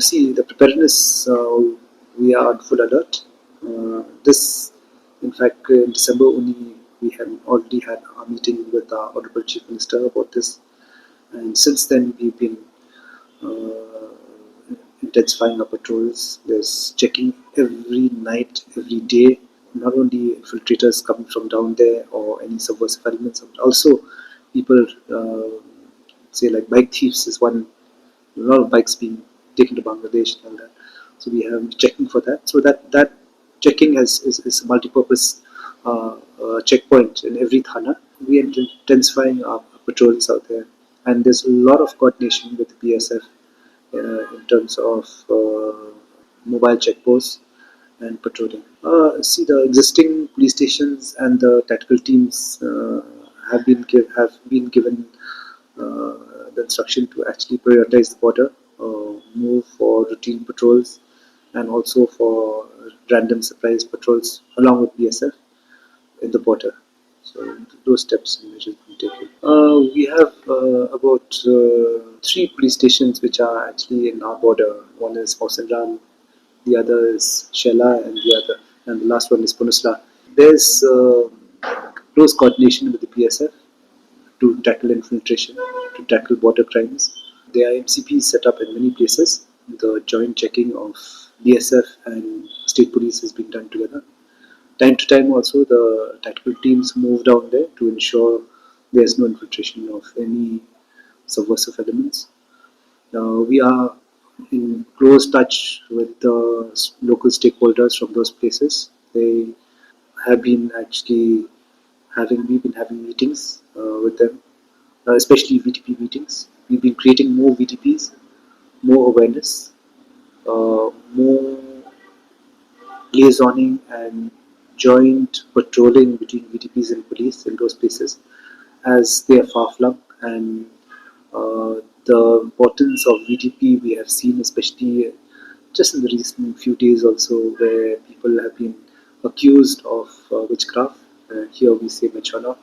See, the preparedness, we are on full alert. This, in fact, in December only, we have already had a meeting with our Honorable Chief Minister about this. And since then, we've been uh, intensifying our patrols. There's checking every night, every day. Not only infiltrators coming from down there or any subversive elements, but also people, say like bike thieves is one. A lot of bikes being taken to Bangladesh and all that. So we have checking for that. So that checking is a multi-purpose checkpoint in every thana. We are intensifying our patrols out there, and there's a lot of coordination with the BSF in terms of mobile checkposts and patrolling. See, the existing police stations and the tactical teams have been given the instruction to actually prioritize the border, move for routine patrols, and also for random surprise patrols along with BSF in the border. So those steps and measures have been taken. We have about three police stations which are actually in our border. One is Hausenram, the other is Shela, and the last one is Punusla. There's close coordination with the PSF to tackle infiltration, to tackle border crimes. There are MCPs set up in many places. The joint checking of BSF and state police has been done together. Time to time, also, the tactical teams move down there to ensure there's no infiltration of any subversive elements. We are in close touch with the local stakeholders from those places. They have been actually we've been having meetings with them, especially VTP meetings. We've been creating more VTPs, more awareness, more liaisoning and joint patrolling between VTPs and police in those places as they are far flung. And the importance of VTP we have seen, especially just in the recent few days also, where people have been accused of witchcraft. Here we say Machana.